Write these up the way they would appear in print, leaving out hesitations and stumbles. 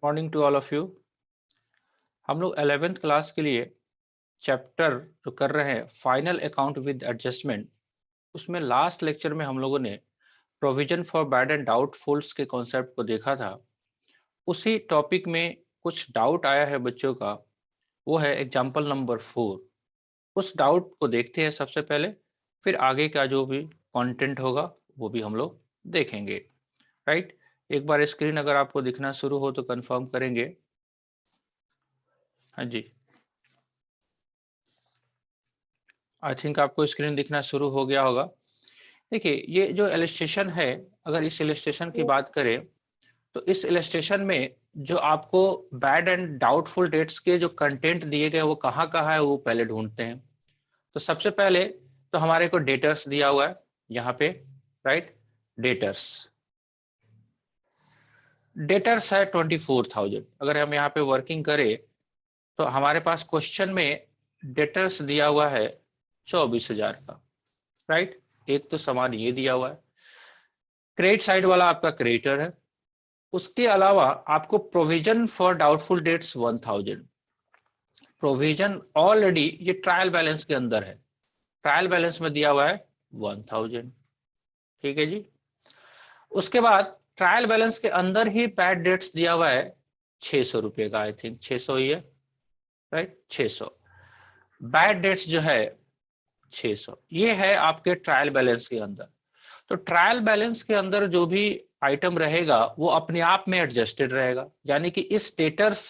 Morning to all of you. हम लोग 11th class के लिए चैप्टर जो कर रहे हैं फाइनल अकाउंट विद एडजस्टमेंट, उसमें लास्ट लेक्चर में हम लोगों ने प्रोविजन फॉर बैड एंड डाउटफुल्स के कॉन्सेप्ट को देखा था। उसी टॉपिक में कुछ डाउट आया है बच्चों का, वो है एग्जाम्पल नंबर 4। उस डाउट को देखते हैं सबसे पहले, फिर आगे का जो भी कंटेंट होगा वो भी हम लोग देखेंगे। राइट, एक बार स्क्रीन अगर आपको दिखना शुरू हो तो कंफर्म करेंगे। हाँ जी, आई थिंक आपको स्क्रीन दिखना शुरू हो गया होगा। देखिए, ये जो इलस्ट्रेशन है, अगर इस इलस्ट्रेशन की बात करें तो इस इलस्ट्रेशन में जो आपको बैड एंड डाउटफुल डेट्स के जो कंटेंट दिए गए वो कहाँ कहाँ है वो पहले ढूंढते हैं। तो सबसे पहले तो हमारे को डेटर्स दिया हुआ है यहाँ पे। राइट, डेटर्स डेटर्स है 24,000। अगर हम यहाँ पे वर्किंग करें तो हमारे पास क्वेश्चन में डेटर्स दिया हुआ है 24,000 का। राइट, एक तो सामान ये दिया हुआ है, क्रेडिट साइड वाला आपका क्रेडिटर है। उसके अलावा आपको provision for doubtful debts 1000। Provision already ये ट्रायल बैलेंस के अंदर है, ट्रायल बैलेंस में दिया हुआ है 1000। ठीक है जी। उसके बाद ट्रायल बैलेंस के अंदर ही बैड डेट्स दिया हुआ है 600 रुपए का, आई थिंक 600 ही है। राइट, 600 बैड डेट्स जो है 600, ये है आपके ट्रायल बैलेंस के अंदर। तो ट्रायल बैलेंस के अंदर जो भी आइटम रहेगा वो अपने आप में एडजस्टेड रहेगा, यानी कि इस डेटर्स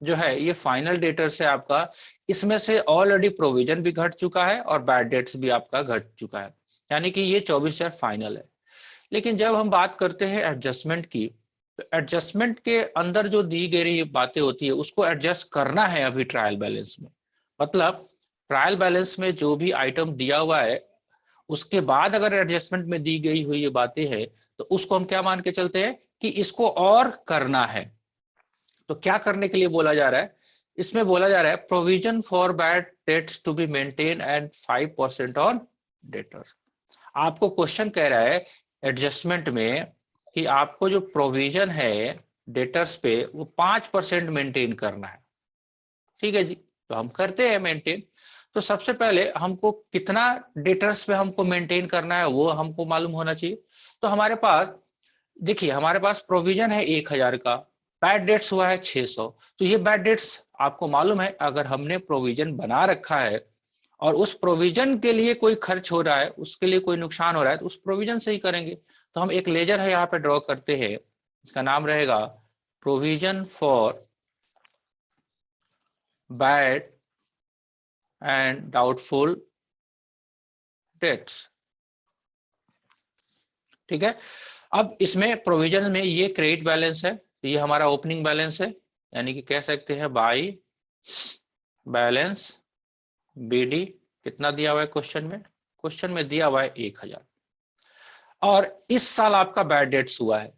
जो है ये फाइनल डेटर्स है आपका। इसमें से ऑलरेडी प्रोविजन भी घट चुका है और बैड डेट्स भी आपका घट चुका है, यानी कि ये 24,000 फाइनल है। लेकिन जब हम बात करते हैं एडजस्टमेंट की, तो एडजस्टमेंट के अंदर जो दी गई बातें होती है उसको एडजस्ट करना है अभी ट्रायल बैलेंस में। मतलब ट्रायल बैलेंस में जो भी आइटम दिया हुआ है उसके बाद अगर एडजस्टमेंट में दी गई हुई ये बातें हैं तो उसको हम क्या मान के चलते हैं कि इसको और करना है। तो क्या करने के लिए बोला जा रहा है, इसमें बोला जा रहा है provision for bad debts to be maintain and 5% on debtor. आपको क्वेश्चन कह रहा है एडजस्टमेंट में कि आपको जो प्रोविजन है डेटर्स पे वो 5% मेंटेन करना है। ठीक है जी, तो हम करते हैं मेंटेन। तो सबसे पहले हमको कितना डेटर्स पे हमको मेंटेन करना है वो हमको मालूम होना चाहिए। तो हमारे पास देखिए, हमारे पास प्रोविजन है 1000 का, बैड डेट्स हुआ है 600। तो ये बैड डेट्स आपको मालूम है, अगर हमने प्रोविजन बना रखा है और उस प्रोविजन के लिए कोई खर्च हो रहा है, उसके लिए कोई नुकसान हो रहा है, तो उस प्रोविजन से ही करेंगे। तो हम एक लेजर है यहाँ पे ड्रॉ करते हैं, इसका नाम रहेगा provision for bad and doubtful debts. ठीक है, अब इसमें प्रोविजन में ये क्रेडिट बैलेंस है, तो ये हमारा ओपनिंग बैलेंस है, यानी कि कह सकते हैं बाई बैलेंस बीडी। कितना दिया हुआ है क्वेश्चन में, क्वेश्चन में दिया हुआ है 1000। और इस साल आपका बैड डेट्स हुआ है,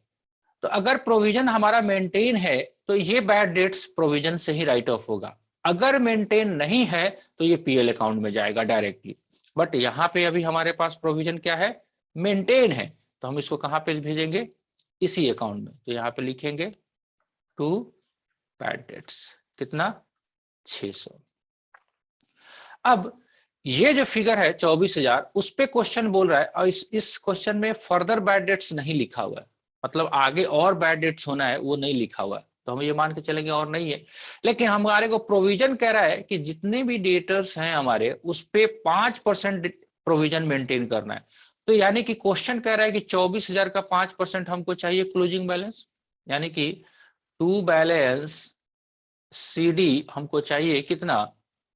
तो अगर प्रोविजन हमारा मेंटेन है तो ये बैड डेट्स प्रोविजन से ही राइट ऑफ होगा। अगर मेंटेन नहीं है तो ये पीएल अकाउंट में जाएगा डायरेक्टली। बट यहाँ पे अभी हमारे पास प्रोविजन क्या है, मेंटेन है, तो हम इसको कहाँ पे भेजेंगे, इसी अकाउंट में। तो यहाँ पे लिखेंगे टू बैड डेट्स, कितना 600। अब ये जो फिगर है 24,000, उस पे क्वेश्चन बोल रहा है, और इस क्वेश्चन में फर्दर बैड डेट्स नहीं लिखा हुआ है, मतलब आगे और बैड डेट्स होना है वो नहीं लिखा हुआ है, तो हम ये मान के चलेंगे और नहीं है। लेकिन हमारे को प्रोविजन कह रहा है कि जितने भी डेटर्स हैं हमारे उस पे 5% प्रोविजन मेंटेन करना है। तो यानी कि क्वेश्चन कह रहा है कि 24,000 का 5% हमको चाहिए क्लोजिंग बैलेंस, यानी कि टू बैलेंस सीडी हमको चाहिए कितना।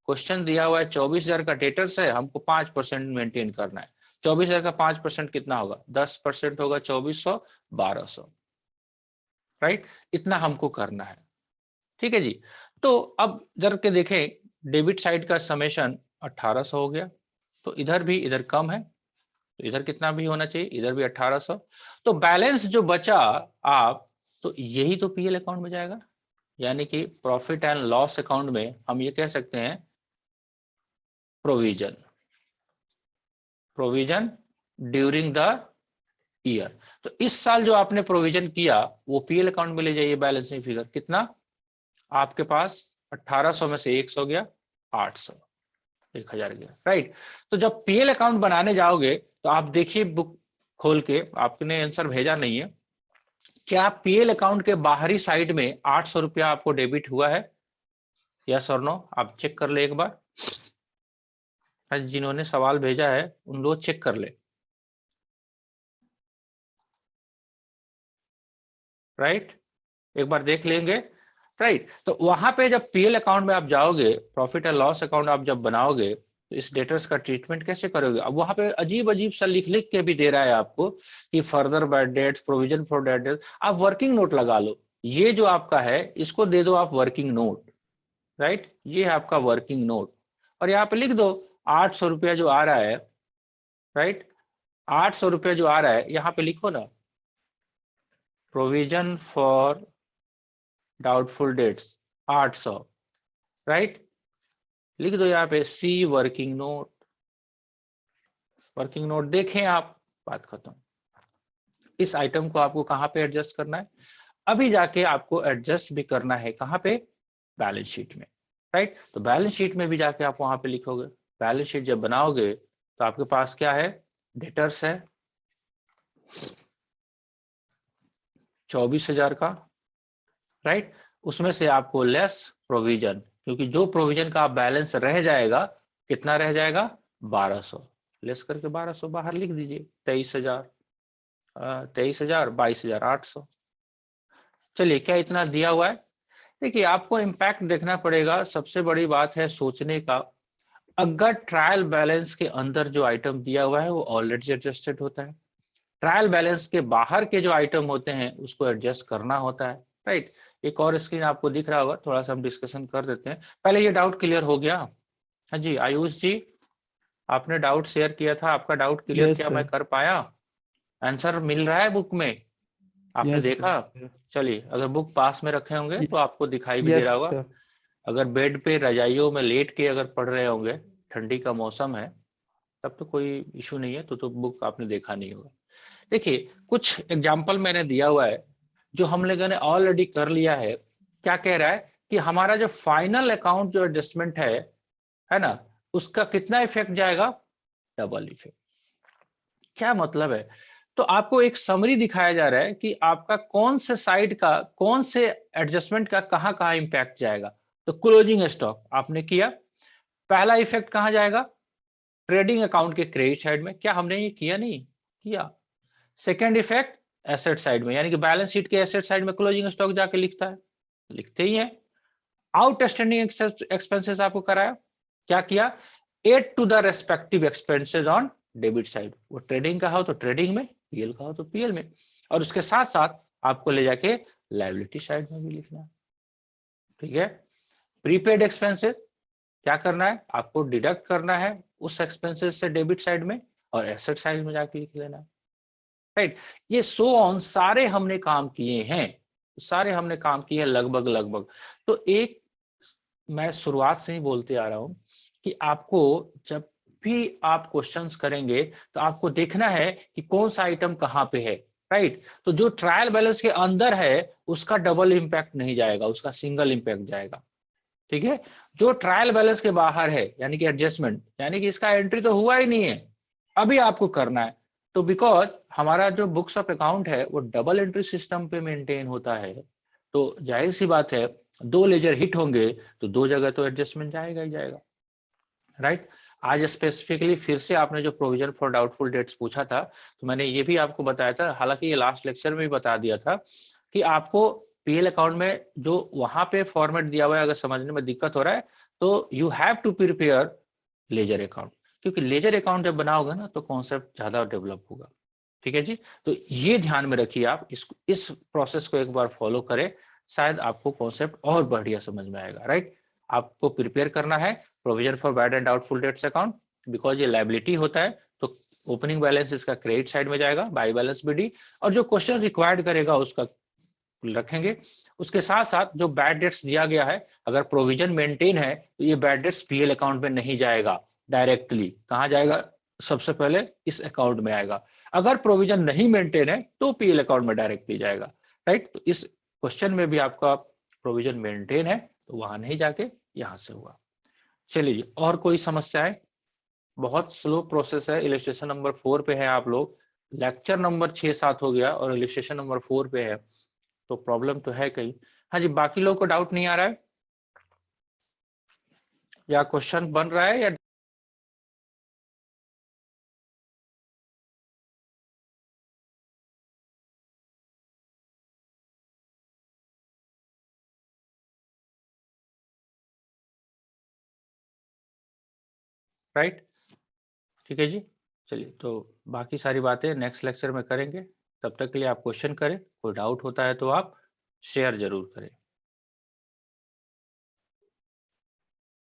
क्वेश्चन दिया हुआ है 24,000 का डेटर्स है, हमको 5% मेंटेन करना है। 24,000 का 5% कितना होगा, 10% होगा, 2400, 1200। राइट, इतना हमको करना है। ठीक है जी। तो अब जर के देखें, डेबिट साइड का समेशन 1800 हो गया, तो इधर भी, इधर कम है तो इधर कितना भी होना चाहिए, इधर भी 1800। तो बैलेंस जो बचा आप, तो यही तो पीएल अकाउंट में जाएगा, यानी कि प्रॉफिट एंड लॉस अकाउंट में हम ये कह सकते हैं provision, provision during the year. तो इस साल जो आपने प्रोविजन किया वो पीएल अकाउंट में ले जाइए बैलेंसिंग फिगर। कितना आपके पास 1800 में से 100 गया 800, 1000 गया, राइट। तो जब पीएल अकाउंट बनाने जाओगे तो आप देखिए बुक खोल के, आपने आंसर भेजा नहीं है, क्या पीएल अकाउंट के बाहरी साइड में 800 रुपया आपको डेबिट हुआ है? यस और नो? आप चेक कर ले एक बार, जिन्होंने सवाल भेजा है उन लोग चेक कर ले, राइट। एक बार देख लेंगे, राइट। तो वहां पे जब पीएल अकाउंट में आप जाओगे, प्रॉफिट एंड लॉस अकाउंट आप जब बनाओगे, तो इस डेटर्स का ट्रीटमेंट कैसे करोगे? अब वहां पे अजीब अजीब सा लिख लिख के भी दे रहा है आपको कि further bad debts, provision for bad dates. आप वर्किंग नोट लगा लो, ये जो आपका है इसको दे दो आप वर्किंग नोट, राइट। ये है आपका वर्किंग नोट, और यहाँ पे लिख दो 800 रुपया जो आ रहा है, राइट। 800 रुपया जो आ रहा है यहाँ पे लिखो ना, provision for doubtful debts 800, right. लिख दो यहाँ पे सी वर्किंग नोट। वर्किंग नोट देखें आप, बात खत्म। इस आइटम को आपको कहाँ पे एडजस्ट करना है? अभी जाके आपको एडजस्ट भी करना है कहाँ पे? बैलेंस शीट में, राइट। तो बैलेंस शीट में भी जाके आप वहां पे लिखोगे। बैलेंस शीट जब बनाओगे तो आपके पास क्या है? डेटर्स है 24,000 का, राइट। उसमें से आपको लेस प्रोविजन, क्योंकि जो प्रोविजन का बैलेंस रह जाएगा, कितना रह जाएगा? 1200, लेस करके 1200 बाहर लिख दीजिए। 23,000, 22,800। चलिए, क्या इतना दिया हुआ है? देखिए, आपको इम्पैक्ट देखना पड़ेगा। सबसे बड़ी बात है सोचने का, अगर ट्रायल बैलेंस के अंदर जो आइटम दिया हुआ है वो ऑलरेडी एडजस्टेड होता है, ट्रायल बैलेंस के बाहर के जो आइटम होते हैं उसको एडजस्ट करना होता है, राइट। एक और स्क्रीन आपको दिख रहा होगा, थोड़ा सा हम डिस्कशन कर देते हैं। पहले ये डाउट क्लियर हो गया? हाँ जी, आयुष जी, आपने डाउट शेयर किया था, आपका डाउट क्लियर यस क्या मैं सर। कर पाया? आंसर मिल रहा है बुक में? आपने यस देखा? सर। चलिए, अगर बुक पास में रखे होंगे तो आपको दिखाई भी दे यस रहा होगा। सर। अगर बेड पे रजाइयों में लेट के अगर पढ़ रहे होंगे, ठंडी का मौसम है, तब तो कोई इशू नहीं है, तो बुक आपने देखा नहीं होगा। देखिए, कुछ एग्जाम्पल मैंने दिया हुआ है जो हम लोगों ने ऑलरेडी कर लिया है। क्या कह रहा है कि हमारा जो फाइनल अकाउंट जो एडजस्टमेंट है ना, उसका कितना इफेक्ट जाएगा? Double effect. क्या मतलब है? तो आपको एक समरी दिखाया जा रहा है कि आपका कौन से साइड का, कौन से एडजस्टमेंट का कहां कहां इंपैक्ट जाएगा। तो क्लोजिंग स्टॉक आपने किया, पहला इफेक्ट कहां जाएगा? ट्रेडिंग अकाउंट के क्रेडिट साइड में। क्या हमने ये किया? नहीं किया। सेकेंड इफेक्ट एसेट साइड में, यानी कि बैलेंस शीट के एसेट साइड में क्लोजिंग स्टॉक जाके लिखता है, लिखते ही है। आउटस्टैंडिंग एक्सपेंसेस आपको कराया, क्या किया? Add to the respective expenses on debit side. वो ट्रेडिंग का हो तो ट्रेडिंग में, पीएल का हो तो पीएल में, और उसके साथ साथ आपको ले जाके लायबिलिटी साइड में भी लिखना है, ठीक है। प्रीपेड एक्सपेंसेस क्या करना है? आपको डिडक्ट करना है उस एक्सपेंसेस से डेबिट साइड में, और एसेट साइड में जाके लिख लेना है, राइट। ये सो ऑन सारे हमने काम किए हैं, सारे हमने काम किए हैं लगभग लगभग। तो एक, मैं शुरुआत से ही बोलते आ रहा हूं कि आपको जब भी आप क्वेश्चंस करेंगे तो आपको देखना है कि कौन सा आइटम कहां पे है, राइट। तो जो ट्रायल बैलेंस के अंदर है उसका डबल इंपैक्ट नहीं जाएगा, उसका सिंगल इंपैक्ट जाएगा, ठीक है। जो ट्रायल बैलेंस के बाहर है, यानी कि एडजस्टमेंट, यानी कि इसका एंट्री तो हुआ ही नहीं है, अभी आपको करना है। तो बिकॉज हमारा जो बुक्स ऑफ अकाउंट है वो डबल एंट्री सिस्टम पे मेंटेन होता है, तो जाहिर सी बात है, दो लेजर हिट होंगे तो दो जगह तो एडजस्टमेंट जाएगा ही जाएगा, राइट। आज स्पेसिफिकली फिर से आपने जो प्रोविजन फॉर डाउटफुल डेट्स पूछा था, तो मैंने ये भी आपको बताया था, हालांकि ये लास्ट लेक्चर में भी बता दिया था कि आपको पीएल अकाउंट में जो वहां पे फॉर्मेट दिया हुआ है, अगर समझने में दिक्कत हो रहा है तो you have to prepare ledger account, क्योंकि लेजर अकाउंट जब बनाओगे ना तो कॉन्सेप्ट ज्यादा डेवलप होगा, ठीक है जी। तो ये ध्यान में रखिए, आप इस प्रोसेस को एक बार फॉलो करें, शायद आपको कॉन्सेप्ट और बढ़िया समझ में आएगा, राइट। आपको प्रिपेयर करना है provision for bad and doubtful debts account, because ये लायबिलिटी होता है, तो ओपनिंग बैलेंस इसका क्रेडिट साइड में जाएगा, बाई बैलेंस बीडी, और जो क्वेश्चन रिक्वायर्ड करेगा उसका रखेंगे। उसके साथ साथ जो बैड डेट्स दिया गया है, अगर प्रोविजन मेंटेन है तो ये बैड डेट्स पीएल अकाउंट में नहीं जाएगा, डायरेक्टली कहां जाएगा? सबसे पहले इस अकाउंट में आएगा। अगर प्रोविजन नहीं मेंटेन है तो पीएल अकाउंट में डायरेक्टली जाएगा, राइट। तो इस क्वेश्चन में भी आपका प्रोविजन मेंटेन है तो वहां नहीं जाके यहां से हुआ। चलिए जी, और कोई समस्याएं? बहुत स्लो प्रोसेस है। इलिस्ट्रेशन नंबर 4 पे है आप लोग, लेक्चर नंबर 6-7 हो गया और इलिस्ट्रेशन नंबर 4 पे है, तो प्रॉब्लम तो है कहीं। हाँ जी, बाकी लोग को डाउट नहीं आ रहा है या क्वेश्चन बन रहा है या राइट? ठीक है जी। चलिए, तो बाकी सारी बातें नेक्स्ट लेक्चर में करेंगे। तब तक के लिए आप क्वेश्चन करें, कोई डाउट होता है तो आप शेयर जरूर करें।